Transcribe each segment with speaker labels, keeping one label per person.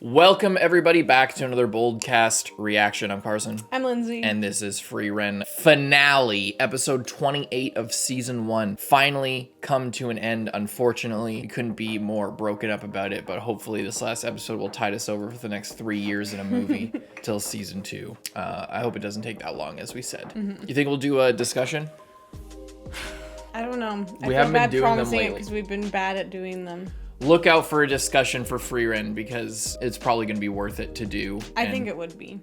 Speaker 1: Welcome everybody back to another BOLDcast reaction. I'm Carson.
Speaker 2: I'm Lindsay.
Speaker 1: And this is Frieren finale, episode 28 of season 1. Finally come to an end, unfortunately. We couldn't be more broken up about it, but hopefully this last episode will tide us over for the next 3 years in a movie till season 2. I hope it doesn't take that long, as we said. You think we'll do a discussion?
Speaker 2: I don't know.
Speaker 1: We haven't been doing them lately
Speaker 2: because we've been bad at doing them.
Speaker 1: Look out for a discussion for Frieren because it's probably going to be worth it to do.
Speaker 2: I think it would be.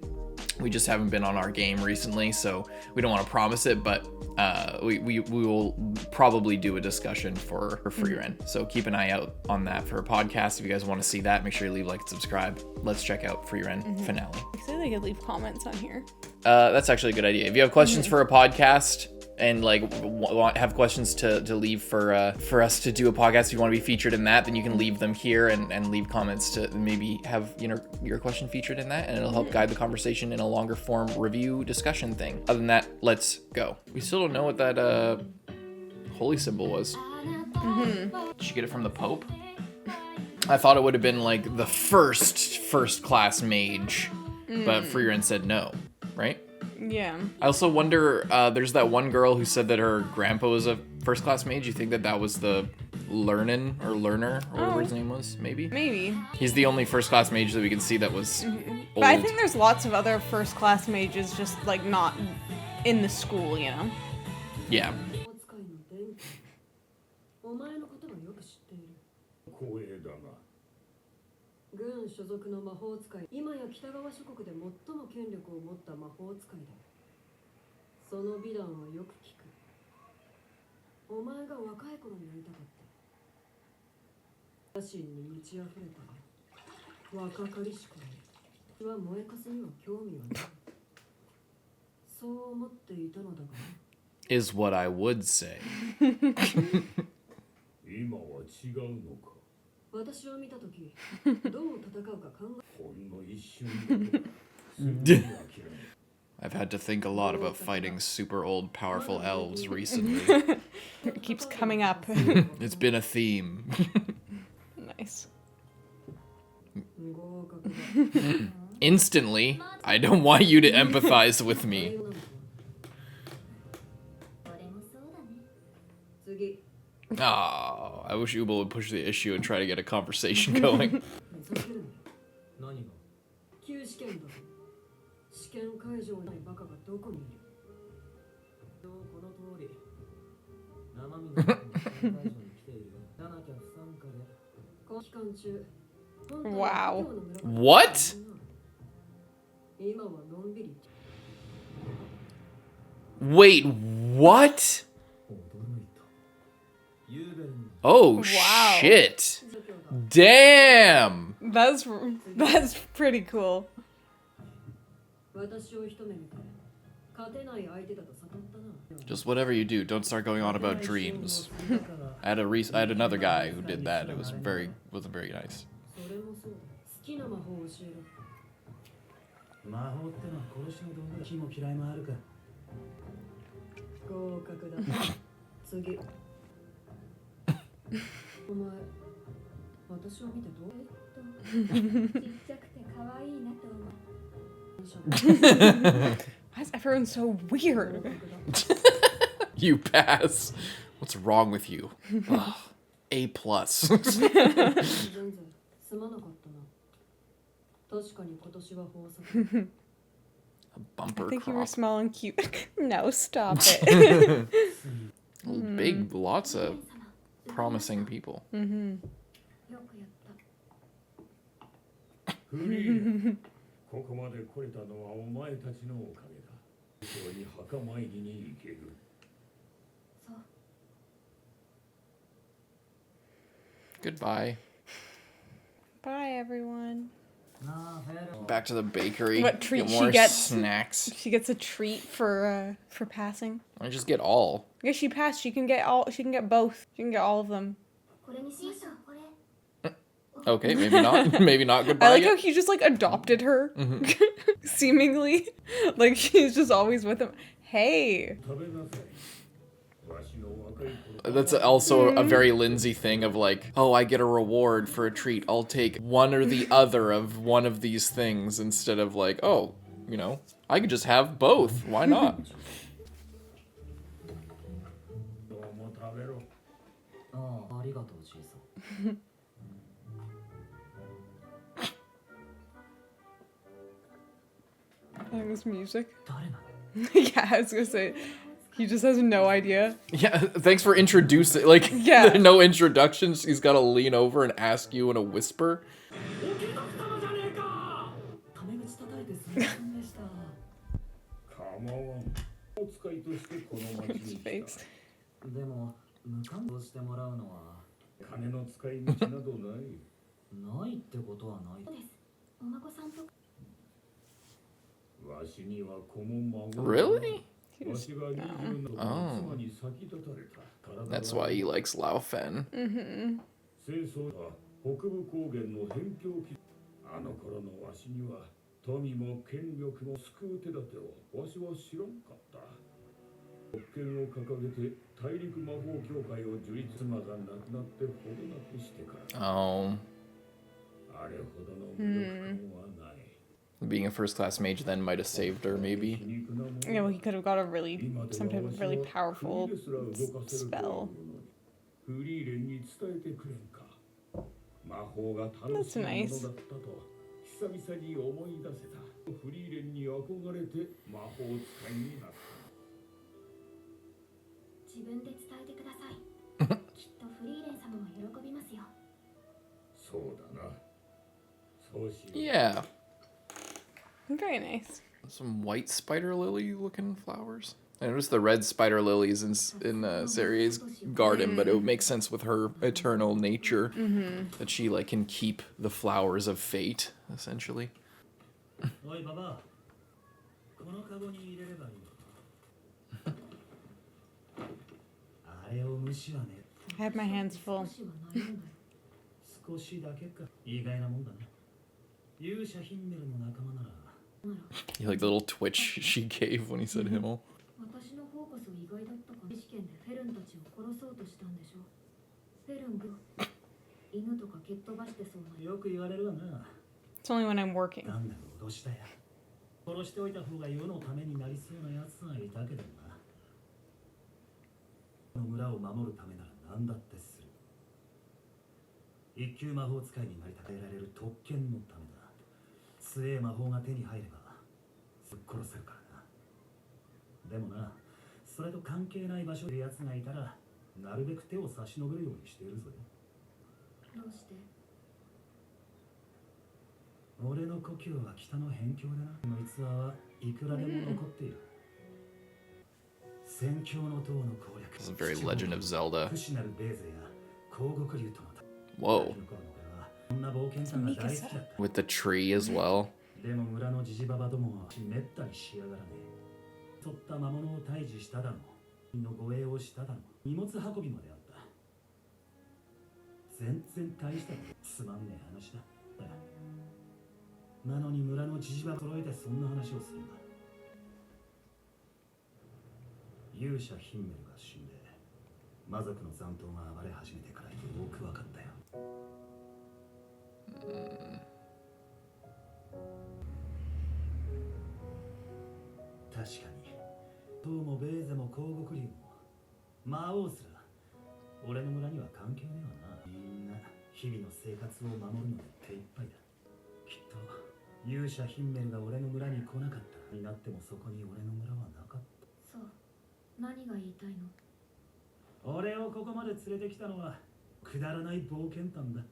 Speaker 1: We just haven't been on our game recently, so we don't want to promise it, but we will probably do a discussion for Frieren. So keep an eye out on that for a podcast. If you guys want to see that, make sure you leave, like, and subscribe. Let's check out Frieren finale.
Speaker 2: I say they could leave comments on here.
Speaker 1: That's actually a good idea. If you have questions for a podcast and like have questions to leave for us to do a podcast, if you want to be featured in that, then you can leave them here and leave comments to maybe have your question featured in that, and it'll help guide the conversation in a longer form review discussion thing. Other than that, let's go. We still don't know what that holy symbol was. Did you get it from the Pope? I thought it would have been like the first class mage, but Frieren said no, right?
Speaker 2: Yeah.
Speaker 1: I also wonder, there's that one girl who said that her grandpa was a first class mage. You think that was the Lerner, or whatever his name was, maybe?
Speaker 2: Maybe.
Speaker 1: He's the only first class mage that we can see that was old.
Speaker 2: But I think there's lots of other first class mages just like not in the school, you know?
Speaker 1: Yeah. Is what I would say. I've had to think a lot about fighting super old, powerful elves recently.
Speaker 2: It keeps coming up.
Speaker 1: It's been a theme.
Speaker 2: Nice.
Speaker 1: Instantly, I don't want you to empathize with me. Oh, I wish Ubel would push the issue and try to get a conversation going.
Speaker 2: Wow.
Speaker 1: What? Wait, what? Oh,
Speaker 2: wow.
Speaker 1: Shit. Damn.
Speaker 2: That's pretty cool.
Speaker 1: Just whatever you do, don't start going on about dreams. I had another guy who did that. It wasn't very nice.
Speaker 2: Why is everyone so weird?
Speaker 1: You pass. What's wrong with you? Ugh. A+. A bumper
Speaker 2: I think
Speaker 1: crop.
Speaker 2: you were small and cute. No, stop it.
Speaker 1: Big, lots of promising people. Goodbye.
Speaker 2: Bye, everyone.
Speaker 1: Back to the bakery.
Speaker 2: What treat
Speaker 1: get more
Speaker 2: she gets?
Speaker 1: Snacks.
Speaker 2: She gets a treat for passing.
Speaker 1: I just get all.
Speaker 2: I guess she passed. She can get all. She can get both. She can get all of them.
Speaker 1: Okay, maybe not. Maybe not. Goodbye.
Speaker 2: I like how he just like adopted her, seemingly. Like she's just always with him. Hey.
Speaker 1: That's also a very Lindsay thing of like, oh, I get a reward for a treat. I'll take one or the other of one of these things instead of like, oh, you know, I could just have both. Why not?
Speaker 2: This music. Yeah, I was gonna say, he just has no idea.
Speaker 1: Yeah, thanks for introducing. Like,
Speaker 2: Yeah.
Speaker 1: no introductions. He's got to lean over and ask you in a whisper.
Speaker 2: His face.
Speaker 3: ないってことはないです。お孫さんと。わしには子も孫。
Speaker 1: Really?
Speaker 3: わしが20の妻に先立たれた。
Speaker 1: That's why he likes Lao Fen.
Speaker 3: 戦争は北部高原の辺境期。あの頃のわしには富も権力も救う手立てをわしは知らんかった。特権を掲げて大陸魔法協会を樹立、妻が亡くなってほどなくしてから。
Speaker 1: Oh.
Speaker 3: あれほどの魅力感はない。
Speaker 1: Being a first class mage then might have saved her, maybe.
Speaker 2: Yeah, well, he could have got a really, some type of really powerful spell. That's nice.
Speaker 3: 久々に思い出せた。フリーレンに憧れて魔法使いになった。自分で伝えてください。きっとフリーレン様も喜びますよ。そうだな。そうしよう。
Speaker 1: Yeah.
Speaker 2: Very nice.
Speaker 1: Some white spider lily looking flowers. I noticed the red spider lilies in Serie's garden, but it would make sense with her eternal nature that she like can keep the flowers of fate, essentially.
Speaker 3: Oi, Baba. このカゴに入れればいい。あれを虫はね。
Speaker 2: I have my hands full.
Speaker 3: 少しだけか。意外なもんだね。勇者ヒンメルの仲間なら。
Speaker 1: You like the little twitch she gave when he said Himmel.
Speaker 3: 私の方こそ意外だったか。試験でフェルンたちを殺そうとしたんでしょ。フェルンが犬とか蹴っ飛ばしてそうな。よく言われるわな。
Speaker 2: It's only when I'm working.
Speaker 3: なんだか脅したや。殺しておいた方が世のためになりそうな奴がいたけどな。この村を守るためなら何だってする。一級魔法使いになりたえられる特権のためだ。強え魔法が手に入ればすっ殺せるからな。でもな、それと関係ない場所で奴がいたらなるべく手を差し伸べるようにしているぞ。どうして？俺の故郷は北の辺境でな。この逸話はいくらでも残っている。宣教の塔の攻略。
Speaker 1: This is very Legend of Zelda.
Speaker 3: 不死なるベーゼや光極竜との。
Speaker 1: Whoa.
Speaker 3: こんな冒険者が大好きだった。
Speaker 1: With the tree as well.
Speaker 3: でも村のジジババどもはめったにしやがらねえ。取った魔物を退治しただの。の護衛をしただの。荷物運びまであった。全然大したつまんねえ話だ。なのに村のジジバ揃えてそんな話をするんだ。勇者ヒンメルが死んで魔族の残党が暴れ始めてからよく分かったよ。確かに塔もベーゼも光極竜も魔王すら俺の村には関係ねえわな。みんな日々の生活を守るので手一杯だ。きっと勇者ヒンメルが俺の村に来なかったになってもそこに俺の村はなかった。そう、何が言いたいの？俺をここまで連れてきたのはくだらない冒険探だ。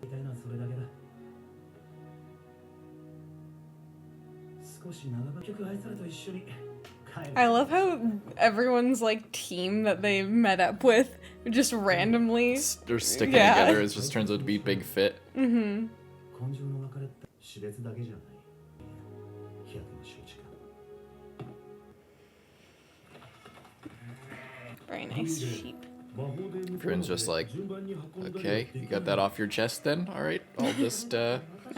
Speaker 3: みたいなそれだけだ。少し長く曲あいつらと一緒に帰る。
Speaker 2: I love how everyone's like team that they met up with just randomly.
Speaker 1: They're sticking
Speaker 2: Yeah.
Speaker 1: together. It just turns out to be big fit.
Speaker 2: Mm-hmm.
Speaker 3: 根性の別れって死別だけじゃない。飛躍の承知か。
Speaker 2: Very nice sheep.
Speaker 1: Frien's just like, okay, you got that off your chest then? All right, I'll just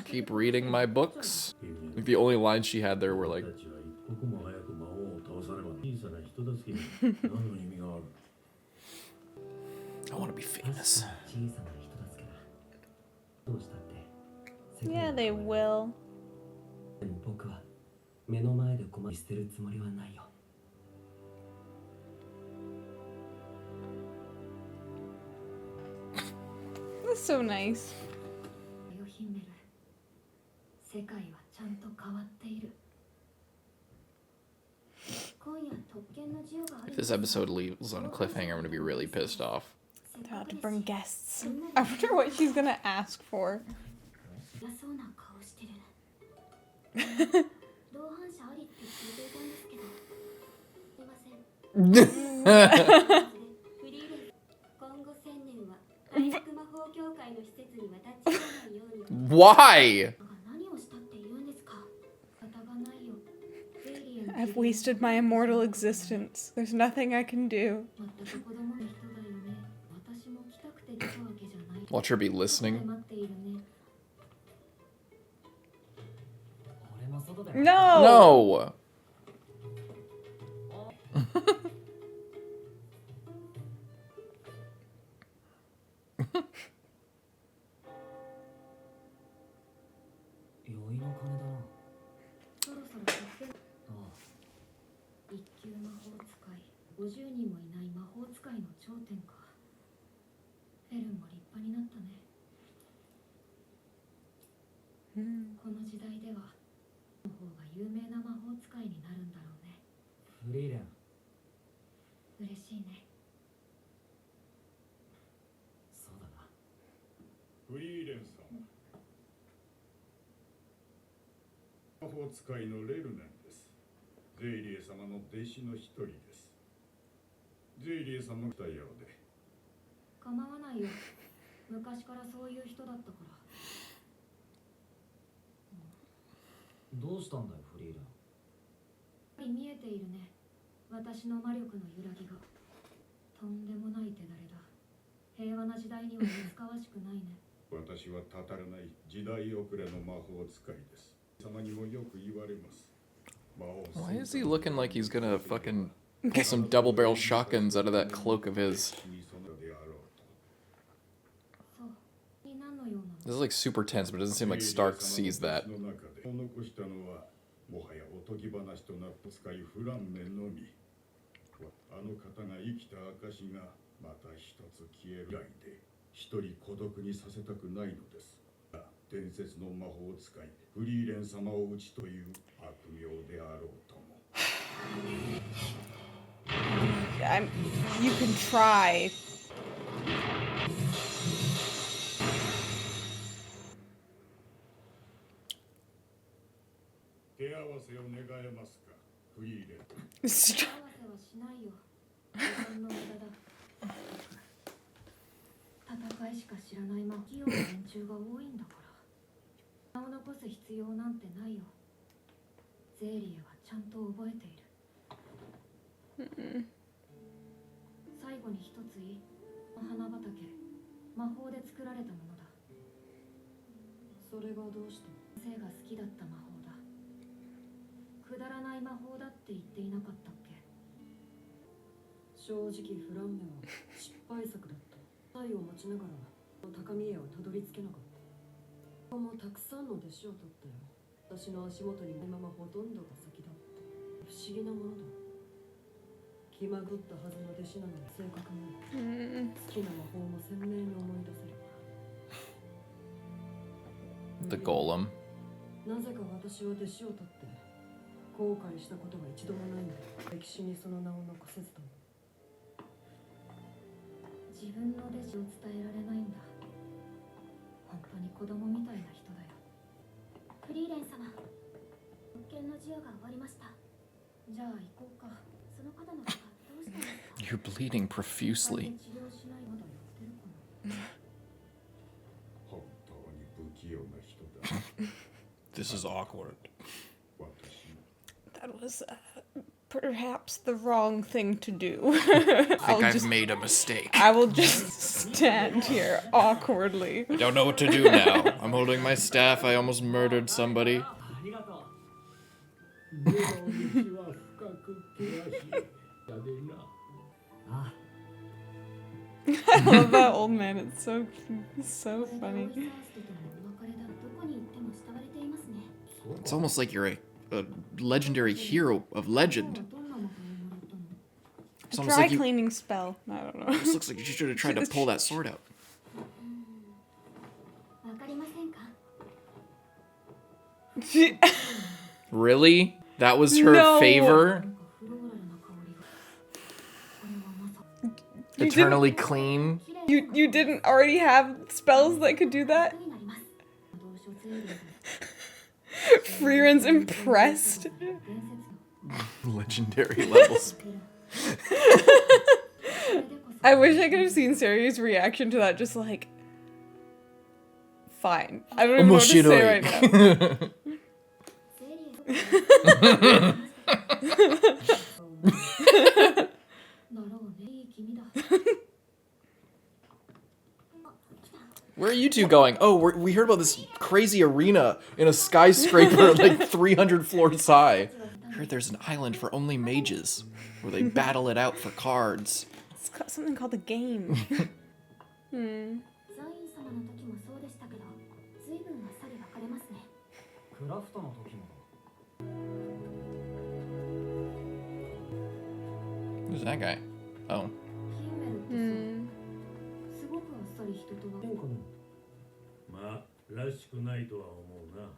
Speaker 1: keep reading my books. Like the only lines she had there were like, I want to be famous.
Speaker 2: Yeah, they will.
Speaker 3: でも僕は目の前で駒に捨てるつもりはないよ。
Speaker 2: That's so nice.
Speaker 4: 世界はちゃんと変わっている。今夜特権の授業がある。
Speaker 1: If this episode leaves on a cliffhanger, I'm gonna be really pissed off.
Speaker 2: They're about to bring guests. I wonder what she's gonna ask for.
Speaker 4: 嫌そうな顔してる。同伴者ありって聞いていたんですけど。すいません。フリーレン、今後1000年は回復魔法協会の施設には立ち入らないように。
Speaker 1: Why?
Speaker 4: 何をしたって言うんですか。仕方がないよ。フリーレン。
Speaker 2: I've wasted my immortal existence. There's nothing I can do.
Speaker 4: 全く子供の人だよね。私も来たくて出たわけじゃない。
Speaker 1: Watch her be listening.
Speaker 4: 待っているね。
Speaker 2: No!
Speaker 1: No!
Speaker 3: 酔いの金だな。
Speaker 4: そろそろ特典。一級魔法使い、50人もいない魔法使いの頂点か。フェルンも立派になったね。この時代ではの方が有名な魔法使いになるんだろうね。
Speaker 3: フリーレン。
Speaker 4: 嬉しいね。
Speaker 3: そうだな。
Speaker 5: フリーレン様。魔法使いのレルネンです。ゼイリエ様の弟子の一人です。ゼイリエ様が来たようで。
Speaker 4: 構わないよ。昔からそういう人だったから。
Speaker 3: どうしたんだよ、フリーレン。
Speaker 4: 見えているね。私の魔力の揺らぎが。とんでもない手だれだ。平和な時代には似つかわしくないね。
Speaker 5: 私はたたらない時代遅れの魔法使いです。様にもよく言われます。
Speaker 1: Why is he looking like he's gonna fucking pull some double barrel shotguns out of that cloak of his?
Speaker 4: そう。に何のようなの。
Speaker 1: This is like super tense, but it doesn't seem like Stark sees that.
Speaker 5: 残したのはもはやおとぎ話となった使いフランメのみ。あの方が生きた証がまた一つ消える以来で一人孤独にさせたくないのです。伝説の魔法使いフリーレン様を討ちという悪名であろうとも。
Speaker 2: You can try.
Speaker 5: 手合わせを願えますか、フリーレン。
Speaker 4: 合わせはしないよ。自分の無駄だ。戦いしか知らない魔器用の連中が多いんだから。名を残す必要なんてないよ。ゼーリエはちゃんと覚えている。最後に一ついい。花畑、魔法で作られたものだ。それがどうして先生が好きだった魔法だ。くだらない魔法だって言っていなかったっけ。
Speaker 6: 正直フランメは失敗作だった。愛を待ちながら高みへはたどり着けなかった。もうたくさんの弟子を取ったよ。私の足元にないままほとんどが先だった。不思議なものだ。気まぐったはずの弟子なのに性格も好きな魔法も鮮明に思い出せる。
Speaker 1: The Golem.
Speaker 6: なぜか私は弟子を取って後悔したことが一度もないんだ。歴史にその名を残せずとも。
Speaker 4: 自分の弟子を伝えられないんだ。本当に子供みたいな人だよ。フリーレン様、特権の授与が終わりました。じゃあ行こうか。その方の方どうしたんですか。
Speaker 1: You're bleeding profusely.
Speaker 4: 治療しないまだやってるかな。
Speaker 5: 本当に不器用な人だ。
Speaker 1: This is awkward.
Speaker 5: 私も
Speaker 2: That was perhaps the wrong thing to do.
Speaker 1: I think I've made a mistake.
Speaker 2: I will just stand here awkwardly.
Speaker 1: I don't know what to do now. I'm holding my staff. I almost murdered somebody.
Speaker 3: ありがとう。でも道は深く険しい。だでな。ああ。
Speaker 2: I love that old man. It's so funny.
Speaker 4: フリーレンとのお別れだ。どこに行っても慕われていますね。
Speaker 1: It's almost like you're a legendary hero of legend.
Speaker 4: どんな魔法をもらったの？
Speaker 1: It's almost
Speaker 2: Dry
Speaker 1: like you.
Speaker 2: cleaning spell. I don't know.
Speaker 1: This looks like you should have tried to pull that sword out.
Speaker 4: わかりませんか？
Speaker 1: Really? That was her
Speaker 2: No.
Speaker 1: favor?
Speaker 4: フローラルな香りが。これはまさ。
Speaker 2: You
Speaker 1: Eternally clean?
Speaker 2: You didn't already have spells that could do that?
Speaker 4: になります。同所ツールで
Speaker 2: Frieren's impressed.
Speaker 4: 伝説の
Speaker 1: Legendary levels.
Speaker 4: それでこそ
Speaker 2: I wish I could have seen Serie's reaction to that. Just like, fine. I don't even know what to say right now.
Speaker 4: セリエ だろうね。いい君だ。
Speaker 1: Where are you two going? Oh, we heard about this crazy arena in a skyscraper like 300 floors high. I heard there's an island for only mages where they battle it out for cards.
Speaker 2: It's got something called the game.
Speaker 4: ザイン様の時もそうでしたけど、随分あっさり分かれますね。
Speaker 3: クラフトの時も
Speaker 1: Who's that guy? Oh.
Speaker 4: ヒンメルってさ、すごくあっさり人とは。
Speaker 7: まあ、らしくないとは思うな。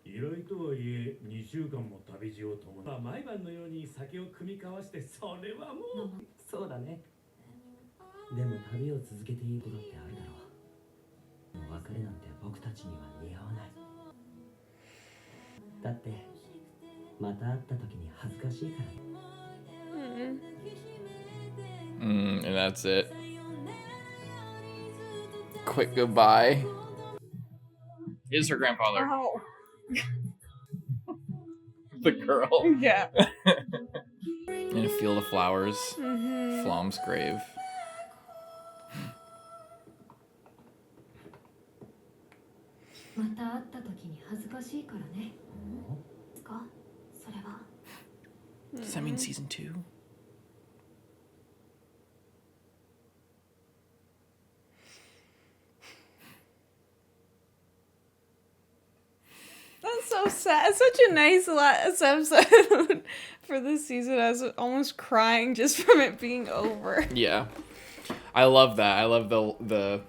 Speaker 7: 依頼とはいえ、2週間も旅路を共に。まあ、毎晩のように酒を酌み交わして、それはもう。
Speaker 3: そうだね。でも旅を続けていいことってあるだろう。別れなんて僕たちには似合わない。だってまた会った時に恥ずかしいからね。
Speaker 1: And that's it. Quick goodbye. Is her grandfather.
Speaker 2: Wow.
Speaker 1: The girl.
Speaker 2: Yeah.
Speaker 1: In a field of flowers. Flamme's grave.
Speaker 4: また会った時に恥ずかしいからね。ですか？それは。
Speaker 1: Does that mean season 2?
Speaker 2: That's so sad. Such a nice last episode for this season. I was almost crying just from it being over.
Speaker 1: Yeah. I love that. I love the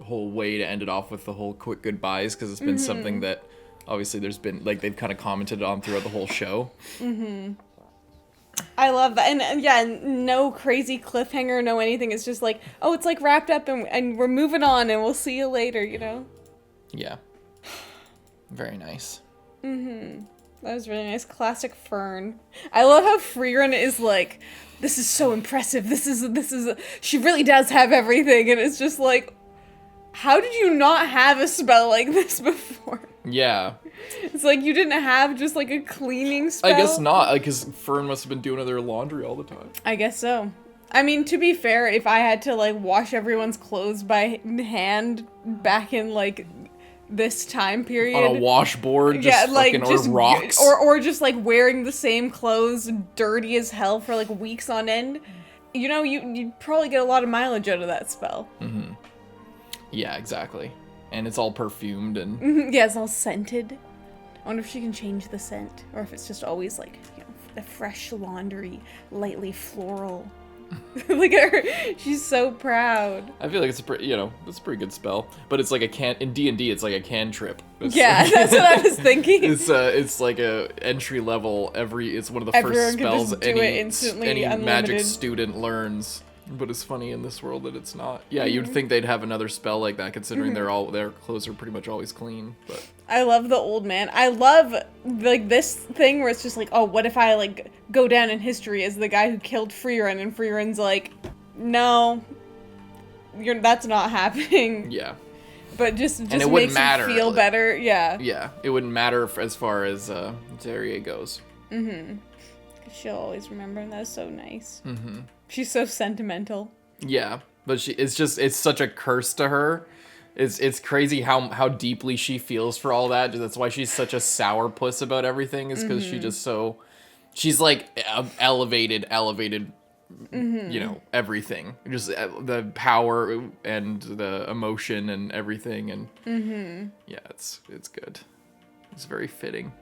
Speaker 1: whole way to end it off with the whole quick goodbyes, because it's been something that obviously there's been, like, they've kind of commented on throughout the whole show.
Speaker 2: I love that. And yeah, no crazy cliffhanger, no anything. It's just like, oh, it's like wrapped up and we're moving on and we'll see you later, you know?
Speaker 1: Yeah. Very nice.
Speaker 2: That was really nice. Classic Fern. I love how Frieren is like, this is so impressive. This is, she really does have everything. And it's just like, how did you not have a spell like this before?
Speaker 1: Yeah.
Speaker 2: It's like you didn't have just like a cleaning spell.
Speaker 1: I guess not, because Fern must have been doing their laundry all the time.
Speaker 2: I guess so. I mean, to be fair, if I had to like wash everyone's clothes by hand back in like this time period
Speaker 1: On a washboard, just fucking, or rocks.
Speaker 2: Or just like wearing the same clothes dirty as hell for like weeks on end, you know, you'd probably get a lot of mileage out of that spell.
Speaker 1: Yeah, exactly. And it's all perfumed and...
Speaker 2: Yeah, it's all scented. I wonder if she can change the scent, or if it's just always like, you know, the fresh laundry, lightly floral. Look at her, she's so proud.
Speaker 1: I feel like it's a pretty, you know, it's a pretty good spell. But it's like in D&D, it's like a cantrip. It's
Speaker 2: Yeah, that's what I was thinking.
Speaker 1: It's like a entry level. It's one of the
Speaker 2: Everyone
Speaker 1: first
Speaker 2: can
Speaker 1: spells
Speaker 2: just do it instantly,
Speaker 1: any Magic
Speaker 2: unlimited.
Speaker 1: student learns. But it's funny in this world that it's not. Yeah, you'd think they'd have another spell like that, considering their clothes are pretty much always clean. But
Speaker 2: I love the old man. I love like this thing where it's just like, oh, what if I like go down in history as the guy who killed Frieren, and Frieren's like, no, that's not happening.
Speaker 1: yeah,
Speaker 2: But just
Speaker 1: it
Speaker 2: makes
Speaker 1: wouldn't
Speaker 2: him
Speaker 1: matter,
Speaker 2: feel
Speaker 1: like-
Speaker 2: better. Yeah.
Speaker 1: yeah, it wouldn't matter as far as Serie goes.
Speaker 2: She'll always remember, and that's so nice. She's so sentimental.
Speaker 1: Yeah, but it's such a curse to her. It's crazy how deeply she feels for all that. That's why she's such a sourpuss about everything, is because she's like elevated you know, everything. Just the power and the emotion and everything. And yeah, it's good. It's very fitting.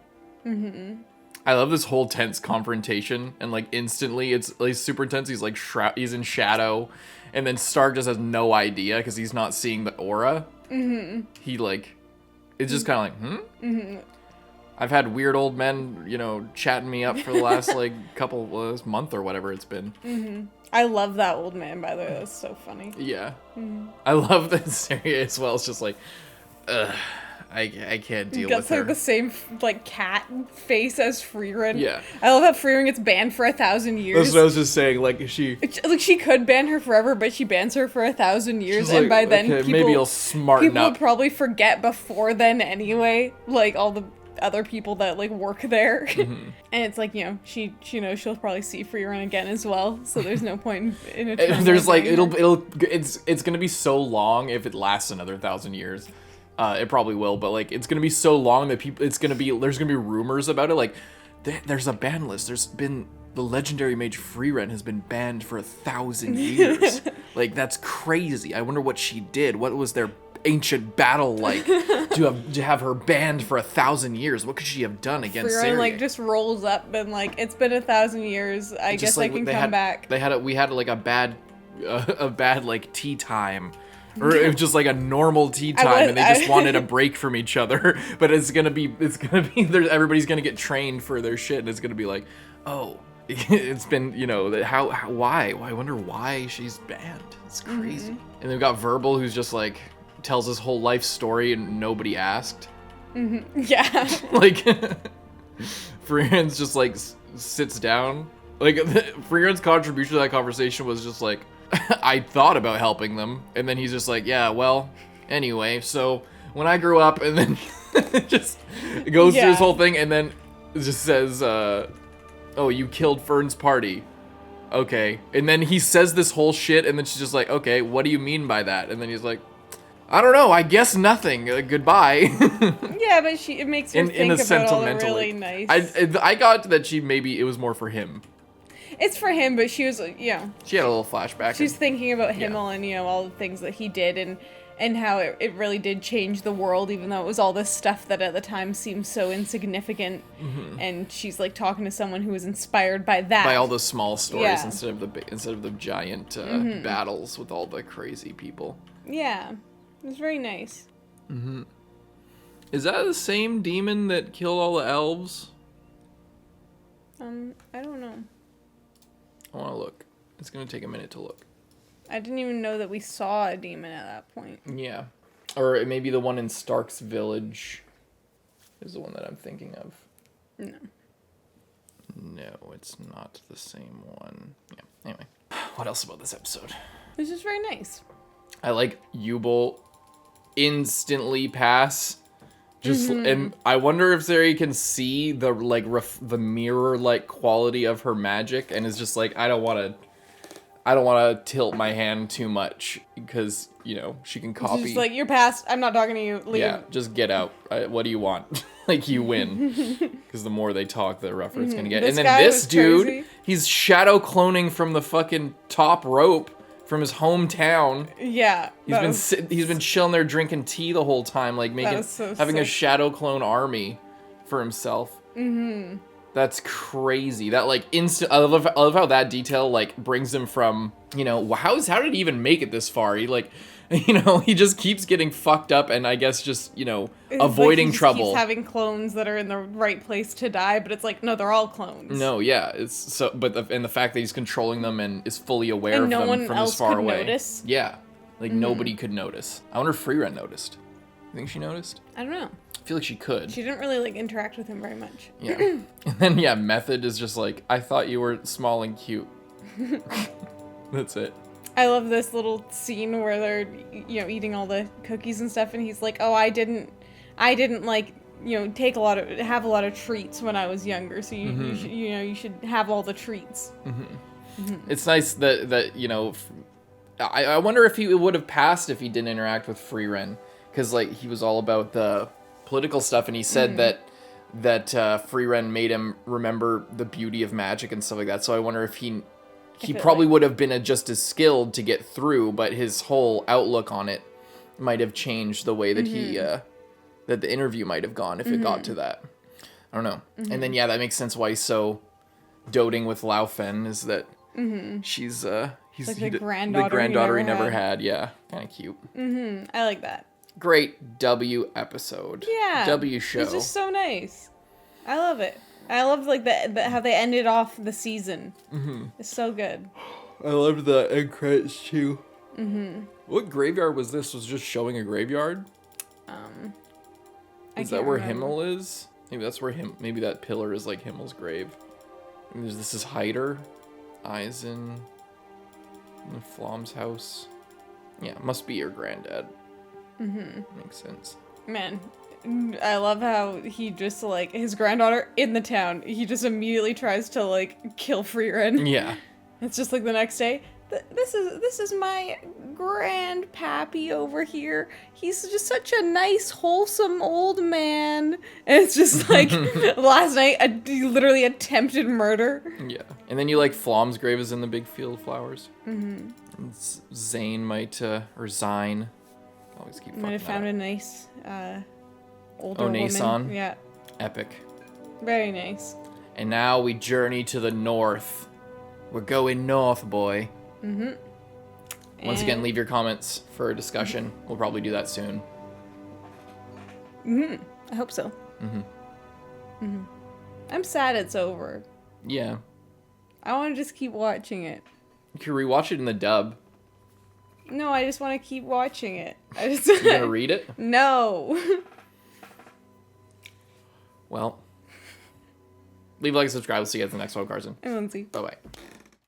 Speaker 1: I love this whole tense confrontation, and like instantly it's like super tense. He's like he's in shadow, and then Stark just has no idea because he's not seeing the aura. He like, it's just kind of like, I've had weird old men, you know, chatting me up for the last like this month or whatever it's been.
Speaker 2: I love that old man, by the way. That's so funny.
Speaker 1: Yeah, I love that serie as well. It's just like, I can't deal with her.
Speaker 2: Like the same like cat face as Frieren.
Speaker 1: Yeah.
Speaker 2: I love how Frieren gets banned for 1,000 years.
Speaker 1: That's what I was just saying. Like she
Speaker 2: could ban her forever, but she bans her for 1,000 years,
Speaker 1: she's
Speaker 2: and
Speaker 1: like,
Speaker 2: by then
Speaker 1: okay, maybe he'll smarten
Speaker 2: people
Speaker 1: up.
Speaker 2: would probably forget before then anyway. Like all the other people that like work there, and it's like, you know, she knows she'll probably see Frieren again as well. So there's no point in it.
Speaker 1: There's like it's gonna be so long if it lasts another 1,000 years. It probably will, but like it's gonna be so long that there's gonna be rumors about it. Like there's a ban list. There's been the legendary mage Frieren has been banned for 1,000 years. Like that's crazy. I wonder what she did. What was their ancient battle like to have her banned for 1,000 years? What could she have done against
Speaker 2: Frieren
Speaker 1: serie?
Speaker 2: like just rolls up and like, it's been 1,000 years. I guess I can come back.
Speaker 1: We had like a bad like tea time. Or it was just like a normal tea time, and they just wanted a break from each other. But it's gonna be everybody's gonna get trained for their shit, and it's gonna be like, oh, it's been, you know, why? I wonder why she's banned. It's crazy. And they've got Verbal, who's just like tells his whole life story and nobody asked.
Speaker 2: Yeah.
Speaker 1: Like Frieren's just like sits down. Like Frieren's contribution to that conversation was just like, I thought about helping them, and then he's just like, yeah, well, anyway, so when I grew up, and then just goes through his whole thing, and then it just says, oh, you killed Fern's party. Okay. And then he says this whole shit, and then she's just like, okay, what do you mean by that? And then he's like, I don't know, I guess nothing. Goodbye.
Speaker 2: Yeah, but it makes her think about all the really nice.
Speaker 1: I got that maybe it was more for him.
Speaker 2: It's for him, but she was, you know,
Speaker 1: she had a little flashback.
Speaker 2: She's thinking about Himmel and, you know, all the things that he did, and how it really did change the world, even though it was all this stuff that at the time seemed so insignificant. And she's like talking to someone who was inspired by that.
Speaker 1: By all the small stories instead of the giant battles with all the crazy people.
Speaker 2: Yeah, it was very nice.
Speaker 1: Is that the same demon that killed all the elves?
Speaker 2: I don't know.
Speaker 1: I want to look. It's going to take a minute to look.
Speaker 2: I didn't even know that we saw a demon at that point.
Speaker 1: Yeah. Or it may be the one in Stark's village is the one that I'm thinking of.
Speaker 2: No.
Speaker 1: No, it's not the same one. Yeah, anyway. What else about this episode?
Speaker 2: It was just very nice.
Speaker 1: I like Ubel instantly pass. Just and I wonder if Serie can see the like the mirror like quality of her magic, and is just like, I don't want to tilt my hand too much because, you know, she can copy.
Speaker 2: She's like, you're past. I'm not talking to you. Leave.
Speaker 1: Yeah, just get out. What do you want? Like, you win. Because the more they talk, the rougher it's gonna get.
Speaker 2: This
Speaker 1: and then this dude,
Speaker 2: crazy.
Speaker 1: He's shadow cloning from the fucking top rope from his hometown.
Speaker 2: Yeah.
Speaker 1: He's been chilling there drinking tea the whole time, like having a shadow clone army for himself. That's crazy. That like I love how that detail like brings him from, you know, how did he even make it this far? He like, you know, he just keeps getting fucked up, and I guess just, you know, avoiding
Speaker 2: like he
Speaker 1: trouble.
Speaker 2: Keeps having clones that are in the right place to die, but it's like, no, they're all clones.
Speaker 1: No, yeah, it's so, but the fact that he's controlling them and is fully aware
Speaker 2: and
Speaker 1: of
Speaker 2: no
Speaker 1: them
Speaker 2: one
Speaker 1: from
Speaker 2: else
Speaker 1: as far
Speaker 2: could
Speaker 1: away.
Speaker 2: Notice.
Speaker 1: Yeah, like nobody could notice. I wonder if Frieren noticed. You think she noticed?
Speaker 2: I don't know.
Speaker 1: I feel like she could.
Speaker 2: She didn't really like interact with him very much.
Speaker 1: Yeah. And then Method is just like, I thought you were small and cute. That's it.
Speaker 2: I love this little scene where they're, you know, eating all the cookies and stuff, and he's like, oh, I didn't like, you know, have a lot of treats when I was younger, so you should have all the treats.
Speaker 1: It's nice that you know, I wonder if he would have passed if he didn't interact with Frieren, because like he was all about the political stuff, and he said that Frieren made him remember the beauty of magic and stuff like that. So I wonder if he he
Speaker 2: it,
Speaker 1: probably
Speaker 2: like-
Speaker 1: would have been just as skilled to get through, but his whole outlook on it might have changed the way that he that the interview might have gone if it got to that. I don't know. And then that makes sense why he's so doting with Laufen, is that she's he's
Speaker 2: like
Speaker 1: he
Speaker 2: the
Speaker 1: d-
Speaker 2: granddaughter he never
Speaker 1: had. Yeah, kind of cute.
Speaker 2: I like that.
Speaker 1: Great W episode.
Speaker 2: Yeah.
Speaker 1: W show.
Speaker 2: It's just so nice. I love it. I love like the how they ended off the season. It's so good.
Speaker 1: I loved the end credits too. What graveyard was this? Was just showing a graveyard?
Speaker 2: I
Speaker 1: Is that
Speaker 2: can't
Speaker 1: where
Speaker 2: remember.
Speaker 1: Himmel is? Maybe that's where maybe that pillar is like Himmel's grave. And this is Hyder, Eisen, and Flom's house. Yeah, must be your granddad. Makes sense.
Speaker 2: Man, I love how he just like his granddaughter in the town. He just immediately tries to like kill Frieren.
Speaker 1: Yeah.
Speaker 2: It's just like the next day. This is my grandpappy over here. He's just such a nice, wholesome old man. And it's just like last night, literally attempted murder.
Speaker 1: Yeah. And then you like Flom's grave is in the big field of flowers. And Zane might, or Zine. I always keep
Speaker 2: Might have
Speaker 1: fucking
Speaker 2: found
Speaker 1: that
Speaker 2: a nice older
Speaker 1: Onason.
Speaker 2: woman. Yeah,
Speaker 1: up. Epic.
Speaker 2: very nice.
Speaker 1: And now we journey to the north. We're going north, boy. Once again,
Speaker 2: And-
Speaker 1: leave your comments for a discussion. We'll probably do that soon.
Speaker 2: I hope so. I'm sad it's over.
Speaker 1: Yeah.
Speaker 2: I want to just keep watching it.
Speaker 1: You can rewatch it in the dub.
Speaker 2: No, I just want to keep watching it. I just
Speaker 1: You gonna read it?
Speaker 2: No.
Speaker 1: Well. Leave a like and subscribe. We'll see you guys in the next one, Carson.
Speaker 2: I want to see.
Speaker 1: Bye-bye.